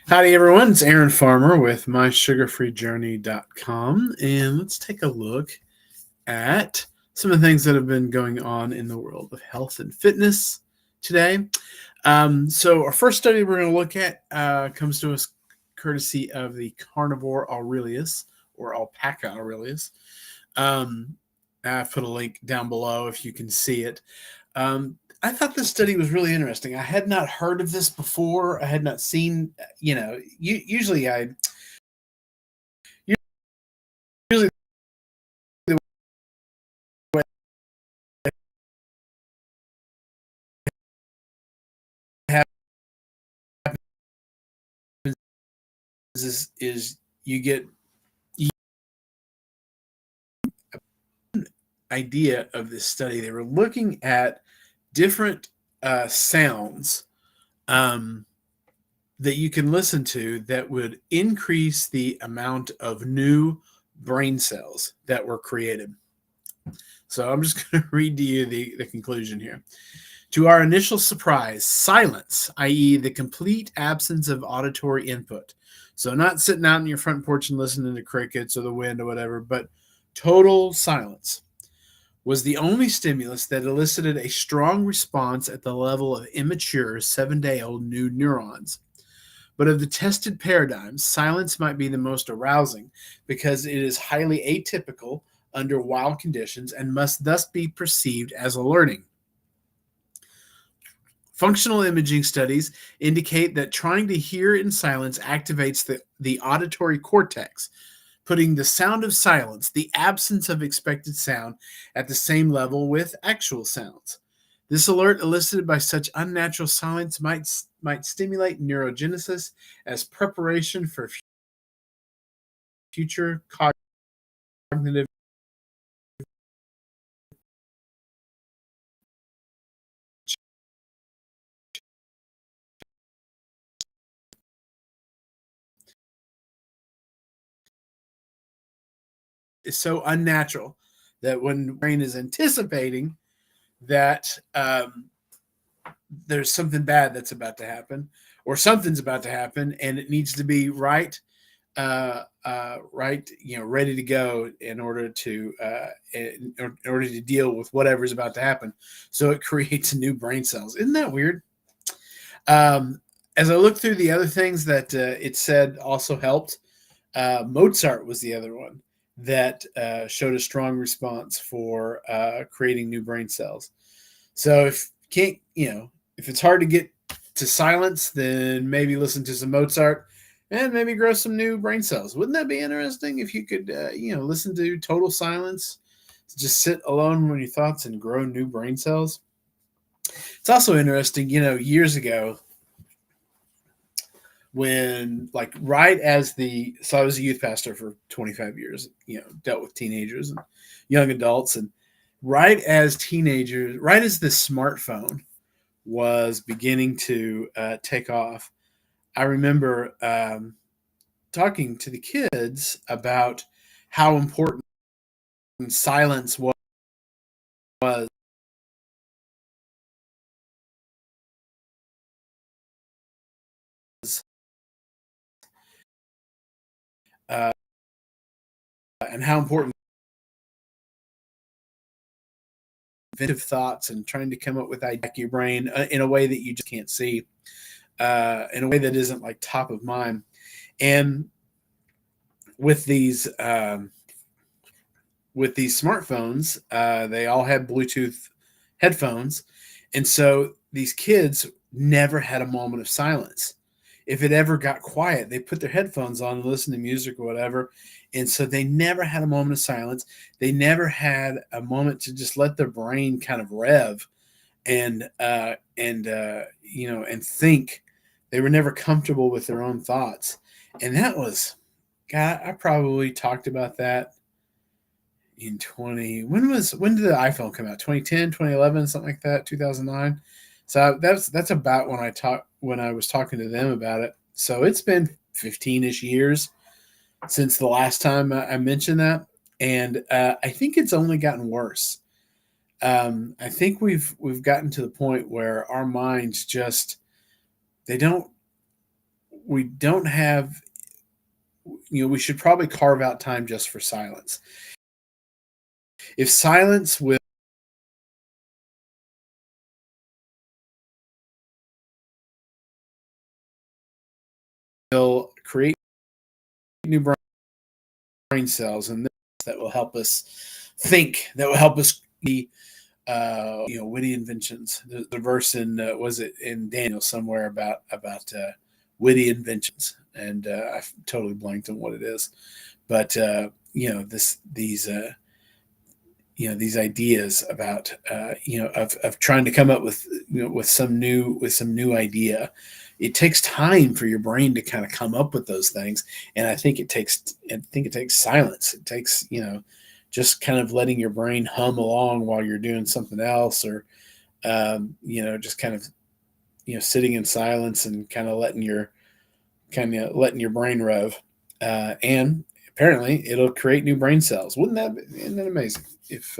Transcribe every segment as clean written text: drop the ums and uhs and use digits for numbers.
Howdy, everyone. It's Aaron Farmer with mysugarfreejourney.com. And let's take a look at some of the things that have been going on in the world of health and fitness today. So, our first study we're going to look at comes to us courtesy of the carnivore Aurelius or alpaca Aurelius. I've put a link down below if you can see it. I thought this study was really interesting. I had not heard of this before. I had not seen, usually usually the way it happens is you get an idea of this study. They were looking at different sounds that you can listen to that would increase the amount of new brain cells that were created. So I'm just going to read to you the conclusion here. To our initial surprise, silence, i.e., the complete absence of auditory input. So, not sitting out on your front porch and listening to crickets or the wind or whatever, but total silence was the only stimulus that elicited a strong response at the level of immature 7-day-old new neurons. But of the tested paradigms, silence might be the most arousing because it is highly atypical under wild conditions and must thus be perceived as alerting. Functional imaging studies indicate that trying to hear in silence activates the auditory cortex, putting the sound of silence, the absence of expected sound, at the same level with actual sounds. This alert elicited by such unnatural silence might stimulate neurogenesis as preparation for future cognitive is so unnatural that when the brain is anticipating that there's something bad that's about to happen or something's about to happen and it needs to be right, ready to go in order to deal with whatever's about to happen. So it creates new brain cells. Isn't that weird? As I look through the other things that it said also helped, Mozart was the other one that showed a strong response for creating new brain cells. So if it's hard to get to silence, then maybe listen to some Mozart and maybe grow some new brain cells. Wouldn't that be interesting if you could, listen to total silence, just sit alone with your thoughts and grow new brain cells? It's also interesting, years ago when so I was a youth pastor for 25 years, dealt with teenagers and young adults. And right as the smartphone was beginning to take off, I remember talking to the kids about how important silence was uh, and how important inventive thoughts and trying to come up with ideas your brain in a way that you just can't see, in a way that isn't like top of mind. And with these smartphones, they all had Bluetooth headphones, and so these kids never had a moment of silence. If it ever got quiet, they put their headphones on and listen to music or whatever. And so they never had a moment of silence. They never had a moment to just let their brain kind of rev and think. They were never comfortable with their own thoughts. And that was, God, I probably talked about that in when did the iPhone come out? 2010, 2011, something like that, 2009. So that's about when I was talking to them about it. So it's been 15-ish years since the last time I mentioned that, and I think it's only gotten worse. I think we've gotten to the point where our minds just they don't we don't have, we should probably carve out time just for silence. If silence will create new brain cells, and that will help us think, that will help us be witty inventions. The verse in was it in Daniel somewhere about witty inventions, and I totally blanked on what it is, but these ideas about of trying to come up with with some new idea. It takes time for your brain to kind of come up with those things, and I think it takes silence. It takes just kind of letting your brain hum along while you're doing something else, or just kind of sitting in silence and kind of letting your brain rev, and apparently it'll create new brain cells. Isn't that amazing? If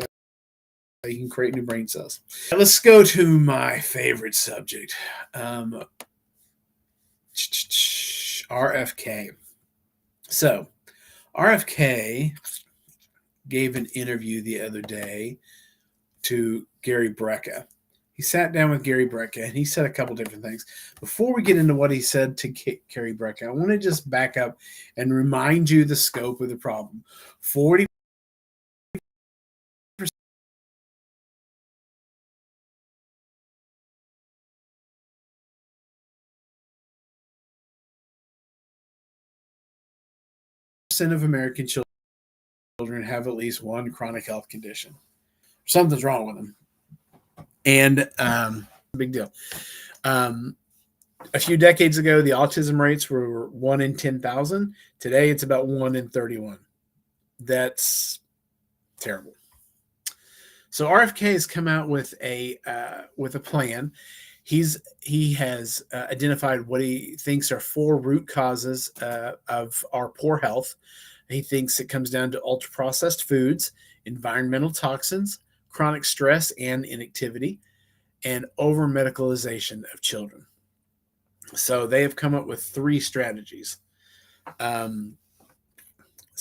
you can create new brain cells. Let's go to my favorite subject, RFK. So RFK gave an interview the other day to Gary Brecka. He sat down with Gary Brecka and he said a couple different things. Before we get into what he said to Gary Brecka, I want to just back up and remind you the scope of the problem. 40% of American children have at least one chronic health condition. Something's wrong with them. And big deal. A few decades ago, the autism rates were 1 in 10,000. Today, it's about 1 in 31. That's terrible. So RFK has come out with a plan. He has identified what he thinks are 4 root causes of our poor health. He thinks it comes down to ultra processed foods, environmental toxins, chronic stress and inactivity, and over medicalization of children. So they have come up with 3 strategies. So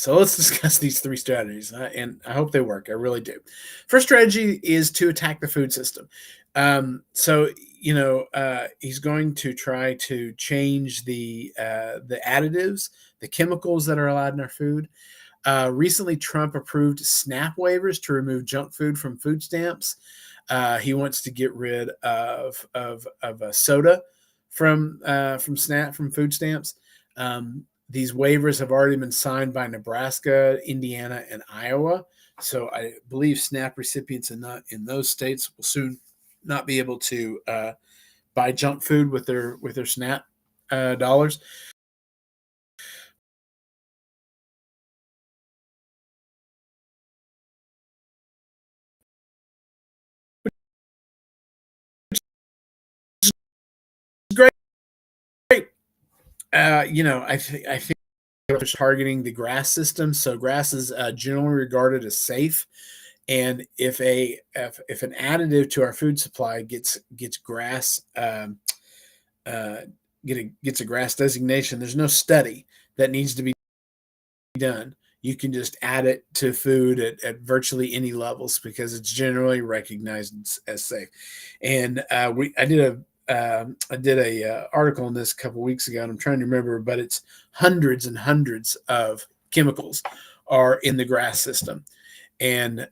let's discuss these 3 strategies, and I hope they work. I really do. First strategy is to attack the food system. He's going to try to change the additives, the chemicals that are allowed in our food. Recently, Trump approved SNAP waivers to remove junk food from food stamps. He wants to get rid of soda from SNAP, from food stamps. These waivers have already been signed by Nebraska, Indiana, and Iowa. So I believe SNAP recipients in those states will soon not be able to buy junk food with their SNAP dollars. Great. I think they're targeting the grass system. So grass is generally regarded as safe, and if an additive to our food supply gets grass gets a grass designation, there's no study that needs to be done. You can just add it to food at virtually any levels because it's generally recognized as safe. And I did a article on this a couple weeks ago, and I'm trying to remember, but it's hundreds and hundreds of chemicals are in the grass system, and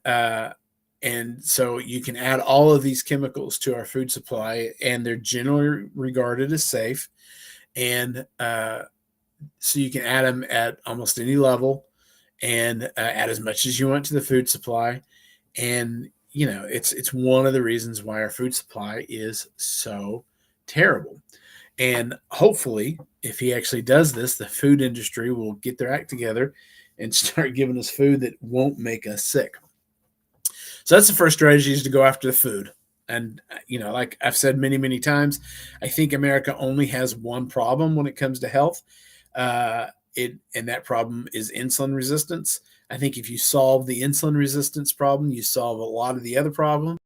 so you can add all of these chemicals to our food supply, and they're generally regarded as safe, and so you can add them at almost any level, and add as much as you want to the food supply, and it's one of the reasons why our food supply is so terrible. And hopefully, if he actually does this, the food industry will get their act together and start giving us food that won't make us sick. So that's the first strategy, is to go after the food. And like I've said many, many times, I think America only has one problem when it comes to health. And that problem is insulin resistance. I think if you solve the insulin resistance problem, you solve a lot of the other problems.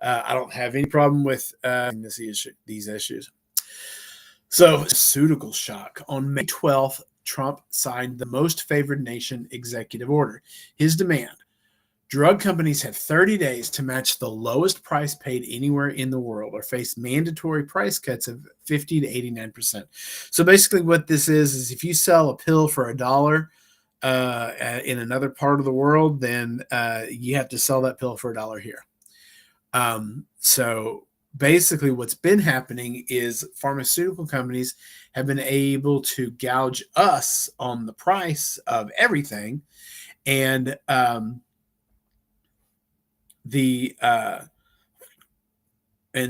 I don't have any problem with these issues. So, pharmaceutical shock. On May 12th, Trump signed the most favored nation executive order. His demand: drug companies have 30 days to match the lowest price paid anywhere in the world or face mandatory price cuts of 50 to 89%. So basically, what this is if you sell a pill for $1 in another part of the world, then you have to sell that pill for $1 here. So basically, what's been happening is pharmaceutical companies have been able to gouge us on the price of everything. And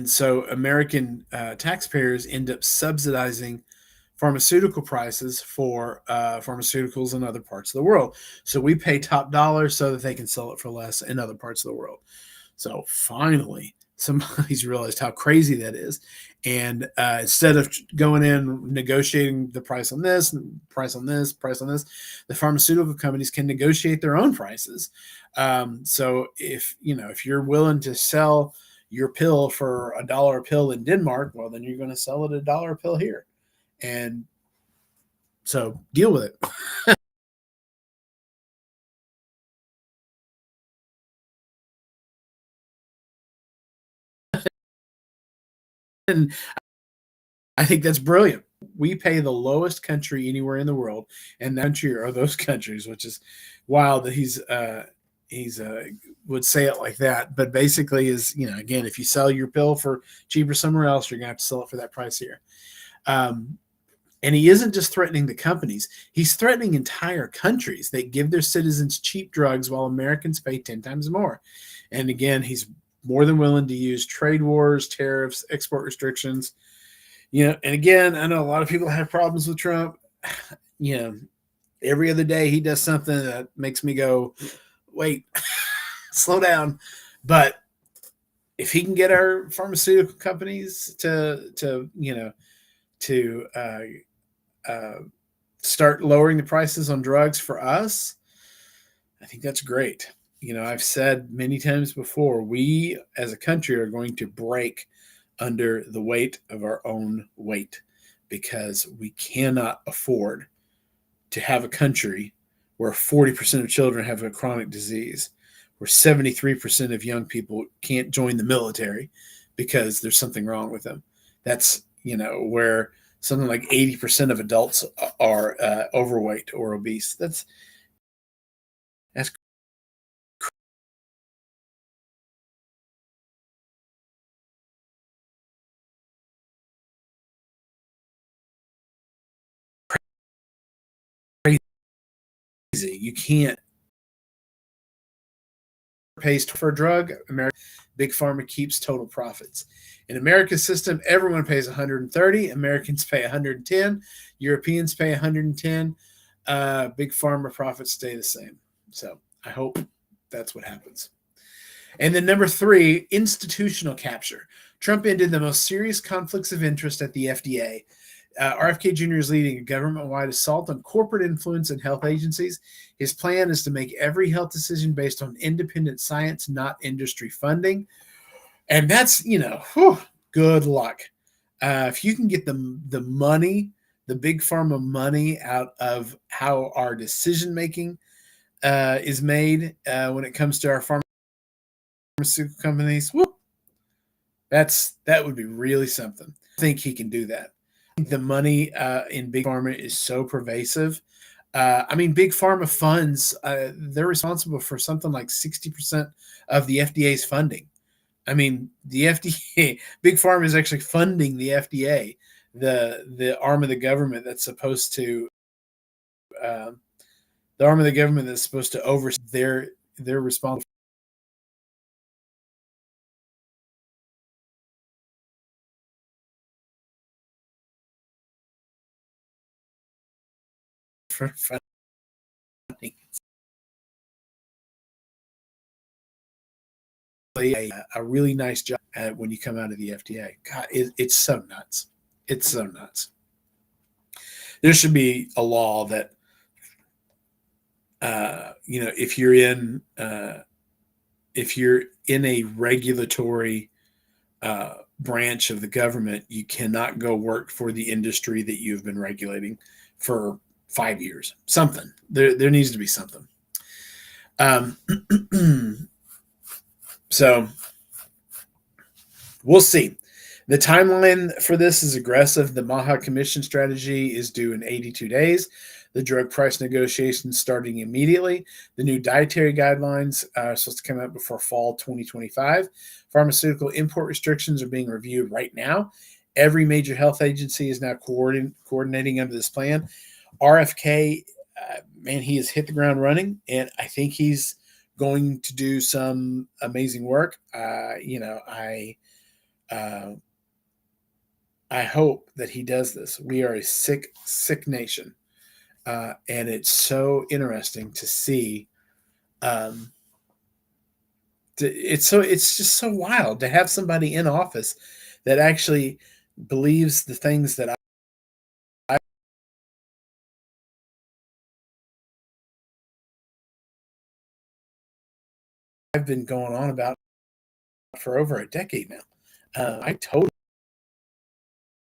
so American taxpayers end up subsidizing pharmaceutical prices for pharmaceuticals in other parts of the world. So we pay top dollar so that they can sell it for less in other parts of the world. So finally, somebody's realized how crazy that is. And instead of going in negotiating the price on this, price on this, price on this, the pharmaceutical companies can negotiate their own prices. So if you're willing to sell your pill for $1 a pill in Denmark, well, then you're going to sell it $1 a pill here. And so deal with it. And I think that's brilliant. We pay the lowest country anywhere in the world, and that country are those countries, which is wild that he's would say it like that. But basically, is again, if you sell your pill for cheaper somewhere else, you're gonna have to sell it for that price here. And he isn't just threatening the companies; he's threatening entire countries that give their citizens cheap drugs while Americans pay 10 times more. And again, he's more than willing to use trade wars, tariffs, export restrictions. And again, I know a lot of people have problems with Trump. Every other day he does something that makes me go, wait, slow down. But if he can get our pharmaceutical companies to start lowering the prices on drugs for us, I think that's great. I've said many times before, we as a country are going to break under the weight of our own weight because we cannot afford to have a country where 40% of children have a chronic disease, where 73% of young people can't join the military because there's something wrong with them. That's, where something like 80% of adults are overweight or obese. That's crazy. You can't pays for a drug. Big pharma keeps total profits. In America's system, everyone pays 130. Americans pay 110. Europeans pay 110. Big pharma profits stay the same. So I hope that's what happens. And then number 3, institutional capture. Trump ended the most serious conflicts of interest at the FDA. RFK Jr. is leading a government-wide assault on corporate influence in health agencies. His plan is to make every health decision based on independent science, not industry funding. And that's, good luck. If you can get the money, the big pharma money out of how our decision-making is made when it comes to our pharmaceutical companies, that would be really something. I think he can do that. The money in big pharma is so pervasive. Big pharma funds, they're responsible for something like 60% of the FDA's funding. The FDA, big pharma is actually funding the FDA, the arm of the government that's supposed to, oversee. They're responsible for funding. A really nice job when you come out of the FDA. God, it's so nuts. It's so nuts. There should be a law that, if you're in if you're in a regulatory branch of the government, you cannot go work for the industry that you've been regulating for 5 years. Something there needs to be something. Um, so we'll see. The timeline for this is aggressive. The Maha Commission strategy is due in 82 days. The drug price negotiations starting immediately. The new dietary guidelines are supposed to come out before fall 2025. Pharmaceutical import restrictions are being reviewed right now. Every major health agency is now coordinating under this plan. RFK, man, he has hit the ground running, and I think he's going to do some amazing work. I hope that he does this. We are a sick, sick nation. And it's so interesting to see. It's just so wild to have somebody in office that actually believes the things that I've been going on about for over a decade now. I totally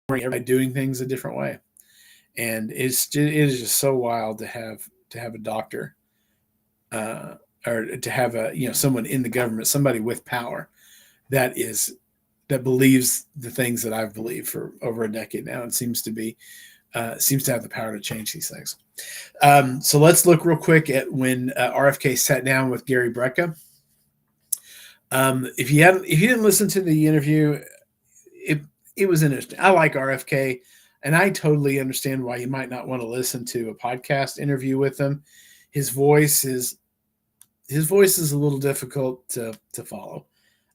agree doing things a different way, and it is just so wild to have a doctor, or to have someone in the government, somebody with power that believes the things that I've believed for over a decade now, and seems to have the power to change these things. So let's look real quick at when RFK sat down with Gary Brecka. If you didn't listen to the interview, it was interesting. I like RFK, and I totally understand why you might not want to listen to a podcast interview with him. His voice is a little difficult to follow,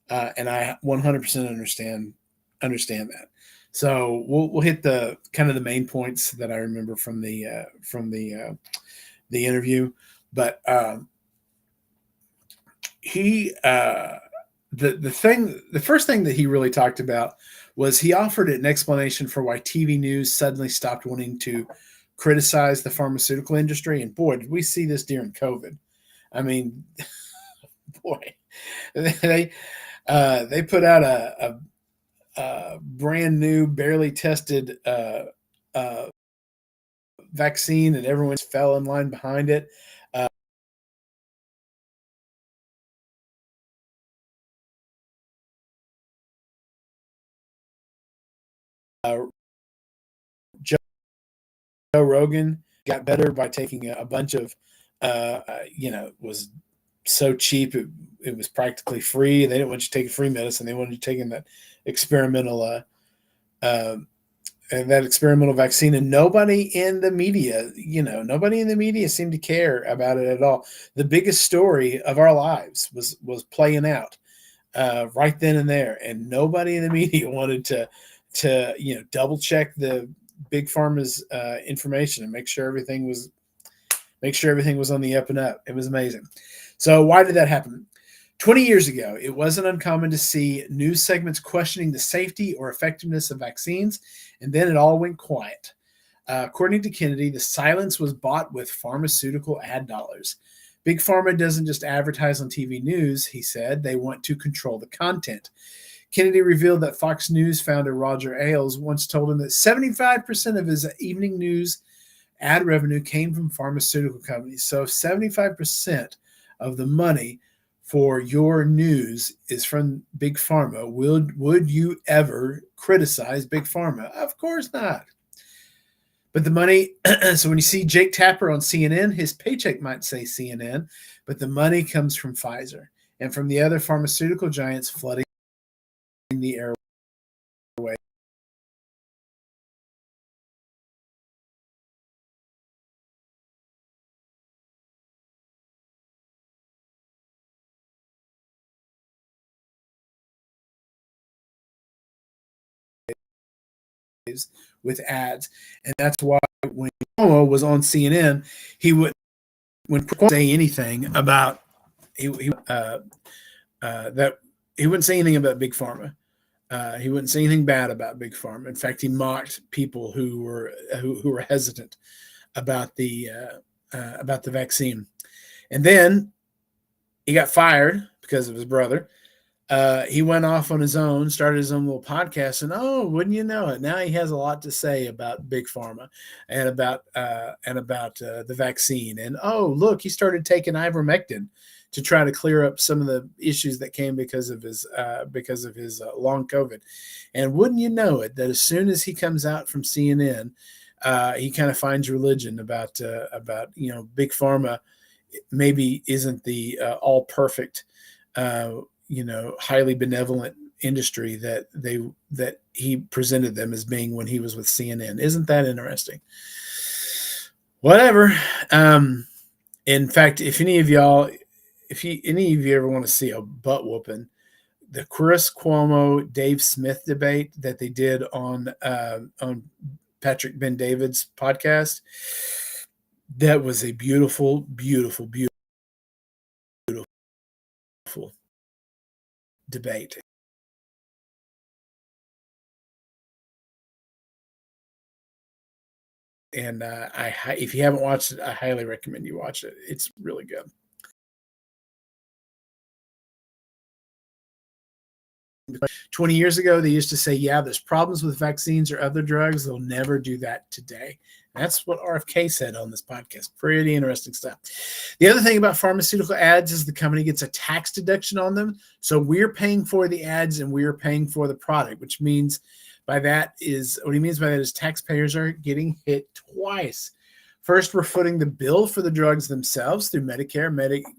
and I 100% understand that. So we'll hit the kind of the main points that I remember from the interview, but he the first thing that he really talked about was he offered an explanation for why TV news suddenly stopped wanting to criticize the pharmaceutical industry. And boy, did we see this during COVID. I mean, boy, they put out a brand new, barely tested vaccine, and everyone fell in line behind it. Joe Rogan got better by taking a bunch of, was so cheap it was practically free. They didn't want you taking free medicine; they wanted you taking that experimental vaccine. And nobody in the media seemed to care about it at all. The biggest story of our lives was playing out right then and there, and nobody in the media wanted to double check the big pharma's information and make sure everything was on the up and up. It was amazing. So why did that happen? 20 years ago, it wasn't uncommon to see news segments questioning the safety or effectiveness of vaccines, and then it all went quiet. According to Kennedy, the silence was bought with pharmaceutical ad dollars. Big Pharma doesn't just advertise on TV news, he said. They want to control the content. Kennedy revealed that Fox News founder Roger Ailes once told him that 75% of his evening news ad revenue came from pharmaceutical companies. So if 75% of the money for your news is from Big Pharma, would you ever criticize Big Pharma? Of course not. But the money, so when you see Jake Tapper on CNN, his paycheck might say CNN, but the money comes from Pfizer and from the other pharmaceutical giants flooding the airway. With ads, and that's why when Cuomo was on CNN, he would when say anything about that he wouldn't say anything about Big Pharma. He wouldn't say anything bad about Big Pharma. In fact, he mocked people who were hesitant about the vaccine. And then he got fired because of his brother. He went off on his own, started his own little podcast, and oh, wouldn't you know it? Now he has a lot to say about big pharma and about the vaccine. And oh, look, he started taking ivermectin to try to clear up some of the issues that came because of his long COVID. And wouldn't you know it, that as soon as he comes out from CNN, he kind of finds religion about big pharma maybe isn't the all perfect. Highly benevolent industry that he presented them as being when he was with CNN. Isn't that interesting? Whatever. In fact, if any of you ever want to see a butt whooping, the Chris Cuomo Dave Smith debate that they did on Patrick Ben David's podcast, that was a beautiful, beautiful, beautiful debate. And if you haven't watched it, I highly recommend you watch it. It's really good. "20 years ago, they used to say, yeah, there's problems with vaccines or other drugs. They'll never do that today." That's what RFK said on this podcast. Pretty interesting stuff. The other thing about pharmaceutical ads is the company gets a tax deduction on them. So we're paying for the ads and we're paying for the product, which means what he means by that is taxpayers are getting hit twice. First, we're footing the bill for the drugs themselves through Medicare,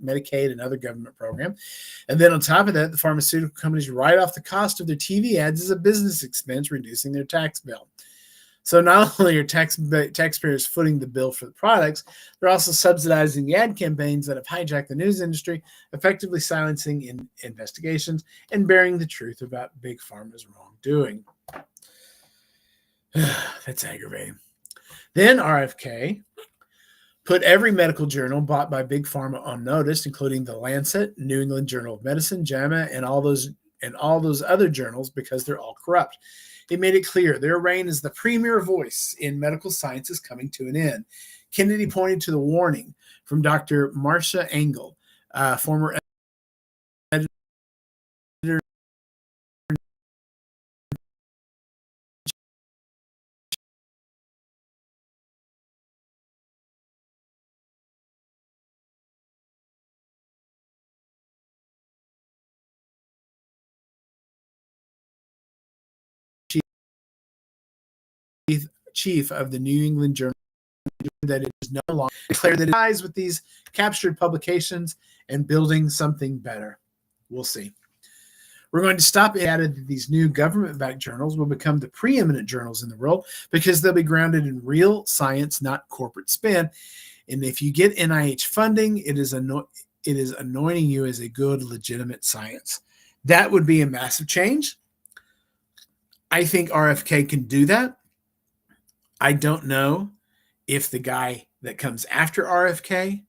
Medicaid, and other government programs. And then on top of that, the pharmaceutical companies write off the cost of their TV ads as a business expense, reducing their tax bill. So not only are taxpayers footing the bill for the products, they're also subsidizing the ad campaigns that have hijacked the news industry, effectively silencing investigations and bearing the truth about Big Pharma's wrongdoing. That's aggravating. Then RFK put every medical journal bought by Big Pharma on notice, including the Lancet, New England Journal of Medicine, JAMA, and all those other journals, because they're all corrupt. He made it clear their reign as the premier voice in medical science is coming to an end. Kennedy pointed to the warning from Dr. Marcia Engel, former editor chief of the New England Journal, that it is no longer declared that it ties with these captured publications and building something better. We'll see. We're going to stop. It added that these new government-backed journals will become the preeminent journals in the world because they'll be grounded in real science, not corporate spin. And if you get NIH funding, it is anointing you as a good, legitimate science. That would be a massive change. I think RFK can do that. I don't know if the guy that comes after RFK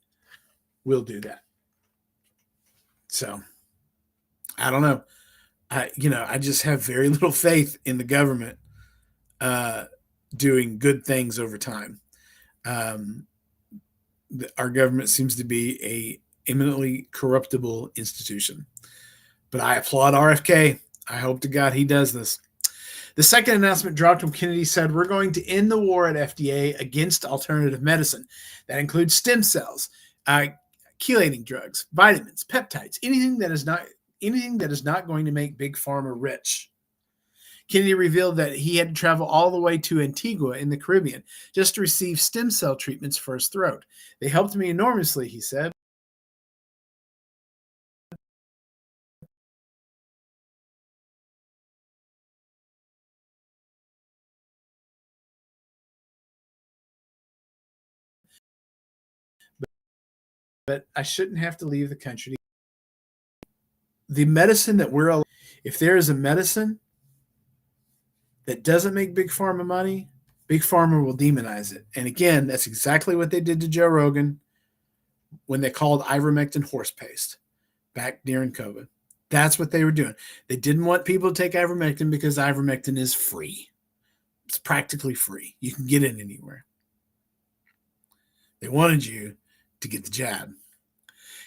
will do that. So I don't know. I just have very little faith in the government doing good things over time. Our government seems to be a eminently corruptible institution. But I applaud RFK. I hope to God he does this. The second announcement dropped when Kennedy said, we're going to end the war at FDA against alternative medicine. That includes stem cells, chelating drugs, vitamins, peptides, anything that is not going to make Big Pharma rich. Kennedy revealed that he had to travel all the way to Antigua in the Caribbean just to receive stem cell treatments for his throat. They helped me enormously, he said. But I shouldn't have to leave the country. The medicine that if there is a medicine that doesn't make Big Pharma money, Big Pharma will demonize it. And again, that's exactly what they did to Joe Rogan when they called ivermectin horse paste back during COVID. That's what they were doing. They didn't want people to take ivermectin because ivermectin is free. It's practically free. You can get it anywhere. They wanted you to get the jab.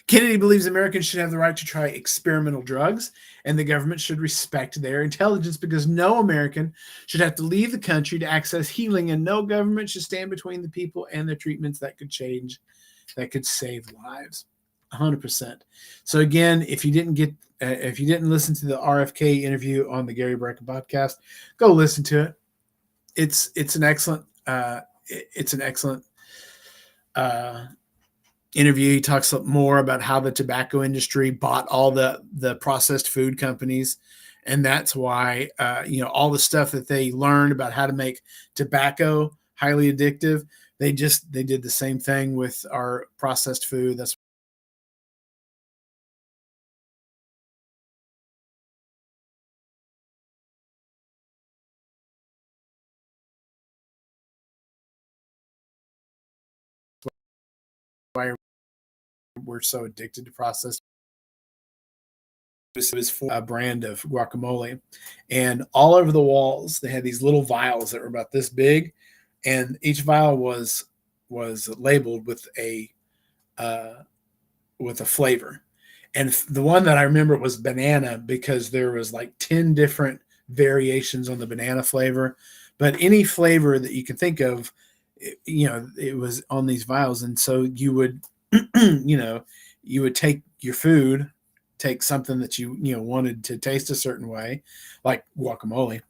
Kennedy believes Americans should have the right to try experimental drugs, and the government should respect their intelligence because no American should have to leave the country to access healing, and no government should stand between the people and their treatments that could save lives. 100%. So again, if you didn't listen to the RFK interview on the Gary Barker podcast, go listen to it. It's an excellent uh, interview. He talks more about how the tobacco industry bought all the processed food companies, and that's why all the stuff that they learned about how to make tobacco highly addictive. They did the same thing with our processed food. That's why we're so addicted to processed. It was for a brand of guacamole, and all over the walls they had these little vials that were about this big, and each vial was labeled uh, with a flavor. And the one that I remember was banana because there was like 10 different variations on the banana flavor, but any flavor that you can think of, it was on these vials. And so you would, you would take your food, take something that wanted to taste a certain way, like guacamole,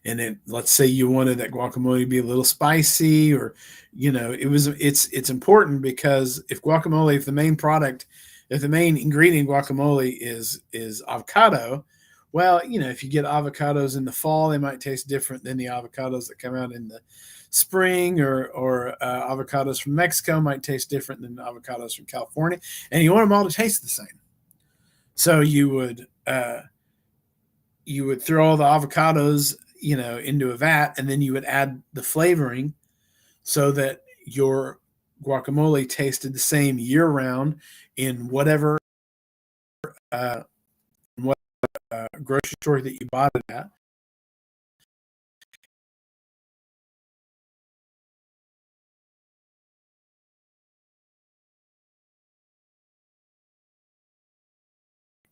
and then let's say you wanted that guacamole to be a little spicy, or it's important because if the main ingredient in guacamole is avocado, well, if you get avocados in the fall, they might taste different than the avocados that come out in the spring, or avocados from Mexico might taste different than avocados from California, and you want them all to taste the same. So you would throw all the avocados, into a vat, and then you would add the flavoring so that your guacamole tasted the same year round in whatever uh, what grocery store that you bought it at.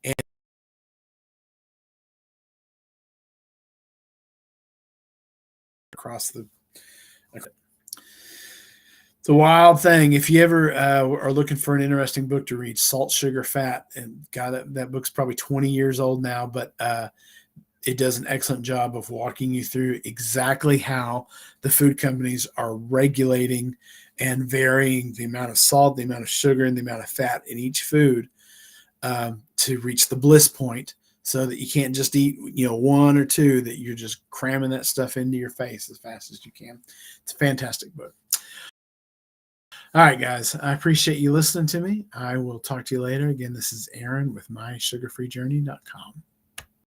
And across the it's a wild thing. If you ever are looking for an interesting book to read, Salt, Sugar, Fat, and God, that book's probably 20 years old now, but it does an excellent job of walking you through exactly how the food companies are regulating and varying the amount of salt, the amount of sugar, and the amount of fat in each food, to reach the bliss point, so that you can't just eat one or two, that you're just cramming that stuff into your face as fast as you can. It's a fantastic book. All right, guys, I appreciate you listening to me. I will talk to you later. Again, this is Aaron with mysugarfreejourney.com.